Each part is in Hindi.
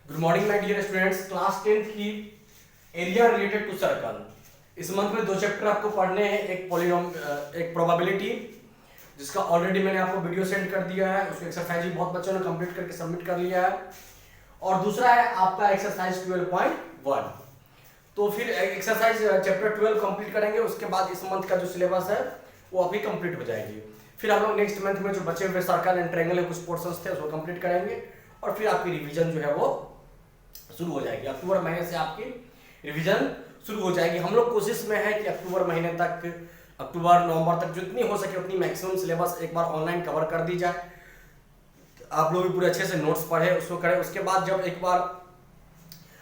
Good morning my dear students. Class 10th की एरिया रिलेटेड टू सर्कल इस मंथ में दो चैप्टर आपको पढ़ने हैं। एक प्रोबेबिलिटी जिसका ऑलरेडी मैंने आपको वीडियो सेंड कर दिया है, उसको एक्सरसाइज भी बहुत बच्चों ने कंप्लीट करके सबमिट कर लिया है। और दूसरा है आपका एक्सरसाइज 12.1। तो फिर एक्सरसाइज चैप्टर 12 कंप्लीट करेंगे, उसके बाद इस मंथ का जो सिलेबस है वो अभी कंप्लीट हो जाएगी। फिर हम लोग नेक्स्ट मंथ में जो बचे हुए सर्कल एंड ट्रायंगल के कुछ पोर्शंस थे उसको कंप्लीट करेंगे और फिर आपकी रिवीजन जो है वो शुरू हो जाएगी। अक्टूबर महीने से आपकी रिवीजन शुरू हो जाएगी। हम लोग कोशिश में है कि अक्टूबर महीने तक, अक्टूबर नवंबर तक जितनी हो सके उतनी मैक्सिमम सिलेबस एक बार ऑनलाइन कवर कर दी जाए। आप लोग भी पूरे अच्छे से नोट्स पढ़े, उसको करें। उसके बाद जब एक बार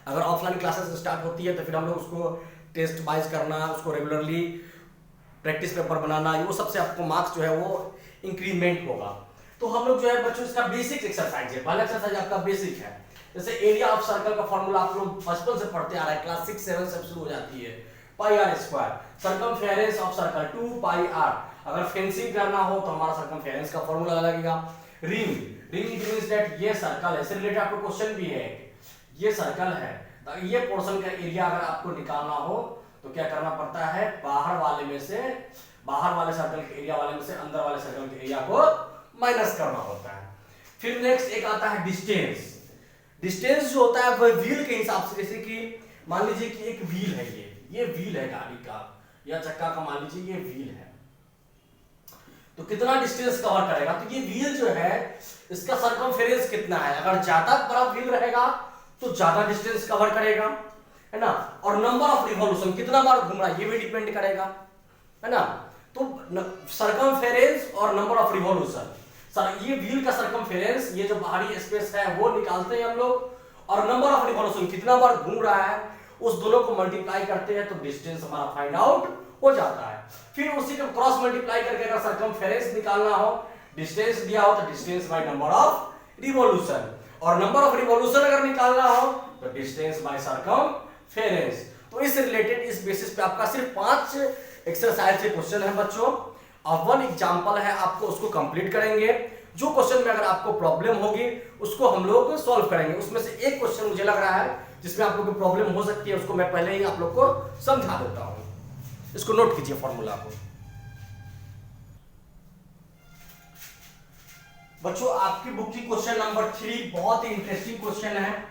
अगर ऑफलाइन क्लासेस स्टार्ट होती है तो फिर हम लोग उसको टेस्ट वाइज करना, उसको रेगुलरली प्रैक्टिस पेपर बनाना, वो सबसे आपको मार्क्स जो है वो इंक्रीमेंट होगा। तो हम लोग जो है बच्चों इसका बेसिक एक्सरसाइज है, पहला एक्सरसाइज आपका बेसिक है। जैसे एरिया ऑफ सर्कल का फॉर्मूला आप लोग बचपन से पढ़ते आ रहे हैं, क्लास 6 7 से शुरू हो जाती है। Pi r square, circumference of circle 2 pi r. अगर फेंसिंग करना हो तो हमारा सर्कमफेरेंस का फॉर्मूला लगेगा। Ring, ring it means that ये सर्कल है, इससे रिलेटेड आपको क्वेश्चन भी है। ये सर्कल है तो ये पोर्शन का एरिया अगर आपको निकालना हो तो क्या करना पड़ता है, बाहर वाले सर्कल के एरिया वाले में से अंदर वाले सर्कल के एरिया को माइनस करना होता है। फिर नेक्स्ट एक आता है डिस्टेंस। डिस्टेंस जो होता है वह व्हील के हिसाब से, जैसे कि मान लीजिए कि एक व्हील है, ये व्हील है गाड़ी का या चक्का का, मान लीजिए ये व्हील है, तो कितना डिस्टेंस कवर करेगा। तो ये व्हील जो है इसका सर्कमफेरेंस कितना है, अगर ज्यादा बड़ा व्हील रहेगा तो ज्यादा डिस्टेंस कवर करेगा, है ना। और नंबर ऑफ रिवॉल्यूशन, कितना बार घूम रहा है, ये भी डिपेंड करेगा, है ना। तो सर्कमफेरेंस और नंबर ऑफ रिवॉल्यूशन, ये व्हील का सर्कमफेरेंस, ये जो बाहरी स्पेस है वो निकालते हैं हम लोग, और नंबर ऑफ रिवॉल्यूशन कितना बार घूम रहा है उस दोनों को मल्टीप्लाई करते हैं तो डिस्टेंस हमारा फाइंड आउट हो जाता है। फिर उसी को क्रॉस मल्टीप्लाई करके अगर सर्कमफेरेंस निकालना हो, डिस्टेंस दिया हो तो distance by number of revolution, और नंबर ऑफ रिवॉल्यूशन अगर निकालना हो तो डिस्टेंस बाय सर्कमफेरेंस। तो इस रिलेटेड इस बेसिस पे आपका सिर्फ 5 एक्सरसाइज के क्वेश्चन है बच्चों। अब 1 एग्जांपल है, आपको उसको कंप्लीट करेंगे। जो क्वेश्चन में अगर आपको प्रॉब्लम होगी उसको हम लोग सॉल्व करेंगे। उसमें से एक क्वेश्चन मुझे लग रहा है जिसमें आप लोग को प्रॉब्लम हो सकती है, उसको मैं पहले ही आप लोग को समझा देता हूं। इसको नोट कीजिए फॉर्मूला को। बच्चों आपकी बुक की क्वेश्चन नंबर 3 बहुत ही इंटरेस्टिंग क्वेश्चन है।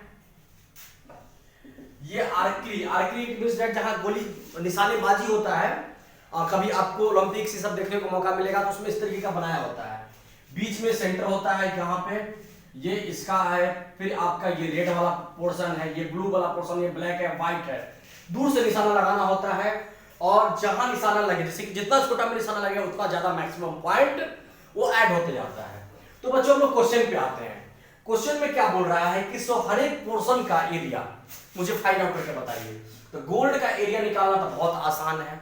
ये आर्करी मींस दैट जहां गोली निशानेबाजी होता है, और कभी आपको ओलंपिक्स ये सब देखने को मौका मिलेगा तो उसमें इस तरीके का बनाया होता है। बीच में सेंटर होता है, यहाँ पे ये इसका है, फिर आपका ये रेड वाला पोर्शन है, ये ब्लू वाला पोर्शन, ये ब्लैक है, व्हाइट है। दूर से निशाना लगाना होता है और जहां निशाना लगे, जैसे कि जितना छोटा में निशाना लगेगा उतना ज्यादा मैक्सिमम पॉइंट वो ऐड होते जाता है। तो बच्चों हम लोग क्वेश्चन पे आते हैं। क्वेश्चन में क्या बोल रहा है कि हर एक पोर्शन का एरिया मुझे फाइंड आउट करके बताइए। तो गोल्ड का एरिया निकालना तो बहुत आसान है,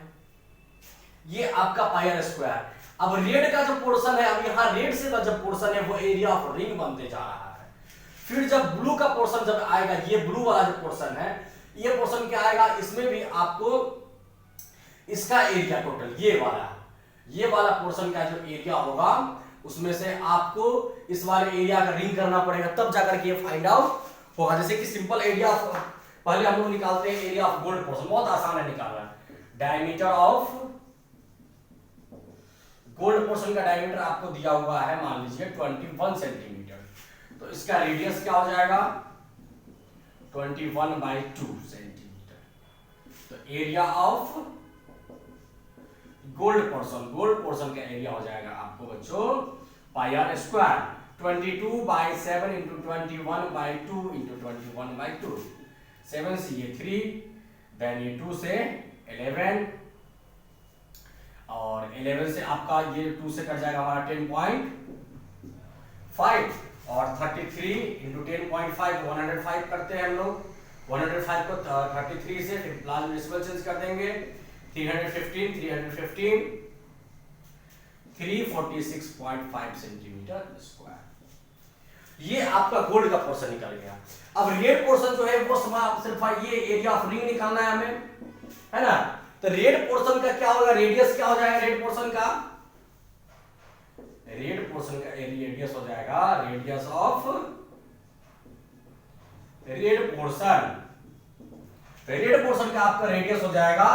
ये आपका पाई आर स्क्वायर। अब रेड का जो पोर्शन है, अब यहां रेड से का जो पोर्शन है वो एरिया ऑफ रिंग बनते जा रहा है। फिर जब ब्लू का पोर्शन जब आएगा, ये ब्लू वाला जो पोर्शन है, ये पोर्शन क्या आएगा, इसमें भी आपको इसका एरिया टोटल ये वाला पोर्शन का जो एरिया होगा उसमें से आपको इस वाले एरिया का रिंग करना पड़ेगा, तब जाकर के ये फाइंड आउट होगा। जैसे कि सिंपल एरिया ऑफ, पहले हम लोग निकालते हैं एरिया ऑफ गोल्ड पोर्शन, बहुत आसान है निकालना। डायमीटर ऑफ गोल्ड पोर्शन का डायमीटर आपको दिया हुआ है, मान लीजिए 21 सेंटीमीटर, तो इसका रेडियस क्या हो जाएगा 21/2 सेंटीमीटर। तो एरिया ऑफ गोल्ड पोर्शन का एरिया हो जाएगा आपको बच्चों पाई आर स्क्वायर 22/7 × 21/2 × 21/2। 7 से ये 3, देन ये 2 से 11, और 11 से आपका ये 2 से कट जाएगा हमारा 10.5, और 33 × 10.5 105 करते हैं हम लोग। 105 को 33 से फिर प्लास डेसिमल चेंज कर देंगे, 315 346.5 सेंटीमीटर स्क्वायर। ये आपका गोल्ड का पोर्शन निकल गया। अब रेड पोर्शन जो है वो सिर्फ ये एरिया ऑफ रिंग निकालना है हमें, है ना। तो रेड पोर्शन का क्या होगा, रेडियस क्या हो जाएगा, रेड पोर्शन का रेडियस हो जाएगा radius of red portion, red portion का आपका रेडियस हो जाएगा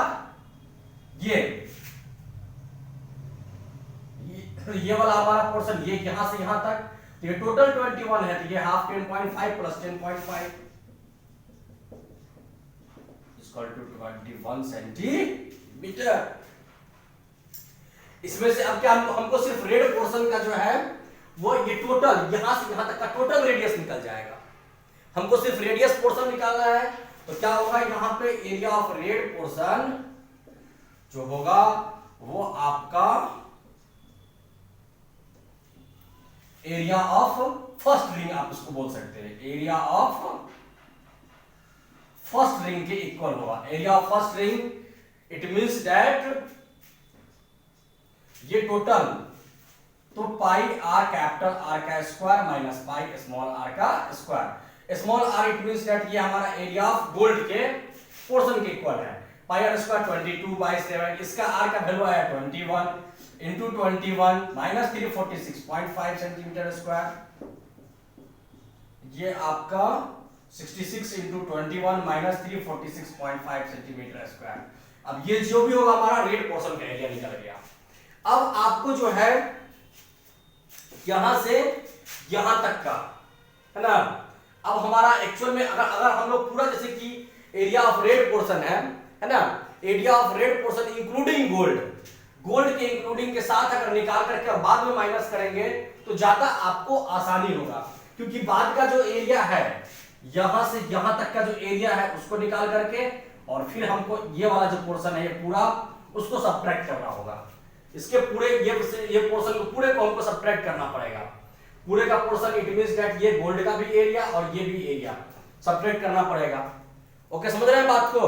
ये वाला हमारा पोर्शन, ये यहां से यहां तक, तो ये टोटल 21 है, तो ये half 10.5 plus 10.5 equal to 21 centimetre. इसमें से अब क्या हमको सिर्फ रेड पोर्शन का जो है वो ये टोटल यहां से यहां तक का टोटल रेडियस निकल जाएगा। हमको सिर्फ रेडियस पोर्शन निकालना है, तो क्या होगा यहाँ पे एरिया ऑफ रेड पोर्शन जो होगा वो आपका एरिया ऑफ फर्स्ट रिंग, आप इसको बोल सकते हैं एरिया ऑफ फर्स्ट रिंग के इक्वल होगा। Area of first ring it means that ये टोटल, तो पाई आर कैपिटल आर का square minus pi small r का square. Small r it means that ये हमारा एरिया ऑफ गोल्ड के पोर्शन के इक्वल है। पाई आर स्क्वायर 22/7, इसका आर का वैल्यू आया 21 इंटू 21 माइनस 346.5 सेंटीमीटर स्क्वायर, ये आपका 66 इंटू 21 माइनस 346.5 सेंटीमीटर स्क्वायर। अब ये जो भी होगा हमारा रेड पोर्शन का एरिया निकल गया। अब आपको जो है यहां से यहां तक का है ना, अब हमारा एक्चुअल में अगर हम लोग पूरा जैसे कि एरिया ऑफ रेड पोर्शन है ना, area of red portion including gold, gold के इंक्लूडिंग के साथ अगर निकाल करके और बाद में माइनस करेंगे तो ज्यादा आपको आसानी होगा, क्योंकि बाद का जो एरिया है यहां से यहां तक का जो एरिया है उसको निकाल करके और फिर हमको ये वाला जो पोर्शन है ये पूरा उसको सब्ट्रैक्ट करना होगा। इसके पूरे ये पोर्शन को पूरे को हमको सब्ट्रैक्ट करना पड़ेगा, पूरे का पोर्शन इट मींस दैट ये गोल्ड का भी एरिया और ये भी एरिया सब्ट्रैक्ट करना पड़ेगा। ओके, समझ रहे हैं बात को?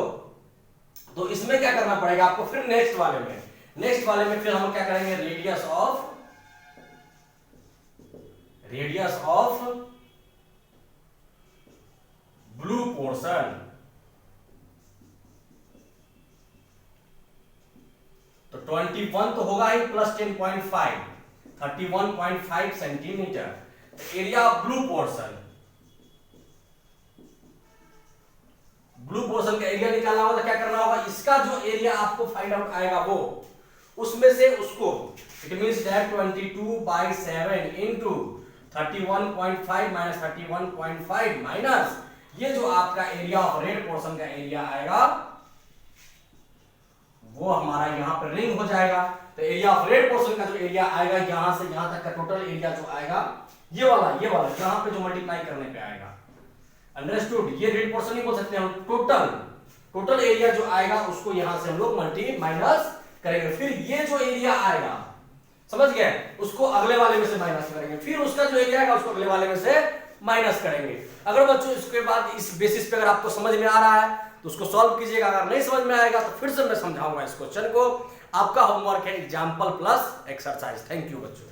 तो इसमें क्या करना पड़ेगा आपको, फिर नेक्स्ट वाले में फिर हम क्या करेंगे, रेडियस ऑफ ब्लू पोर्शन, तो 21 तो होगा ही plus 10.5 31.5 centimetre. Area of blue portion का एरिया निकालना होगा तो क्या करना होगा, इसका जो एरिया आपको फाइंड आउट आएगा वो उसमें से उसको it means that 22/7 into 31.5 minus 31.5 minus ये जो आपका एरिया ऑफ रेड पोर्शन का एरिया आएगा वो हमारा यहाँ पर रिंग हो जाएगा। तो एरिया ऑफ रेड पोर्शन का जो एरिया आएगा यहां से यहां तक का टोटल एरिया जो आएगा ये वाला यहां पे जो मल्टीप्लाई करने पे आएगा, अंडरस्टूड? ये रेड पोर्शन नहीं बोल सकते हम, टोटल एरिया जो आएगा उसको यहां से हम लोग माइनस करेंगे, फिर ये जो एरिया आएगा समझ गए उसको अगले वाले में से माइनस करेंगे, फिर उसका जो एरिया आएगा उसको अगले वाले में से माइनस करेंगे। अगर बच्चों इसके बाद इस बेसिस पे अगर आपको समझ में आ रहा है तो उसको सॉल्व कीजिएगा, अगर नहीं समझ में आएगा तो फिर से मैं समझाऊंगा इस क्वेश्चन को। आपका होमवर्क है example plus exercise. Thank you बच्चों।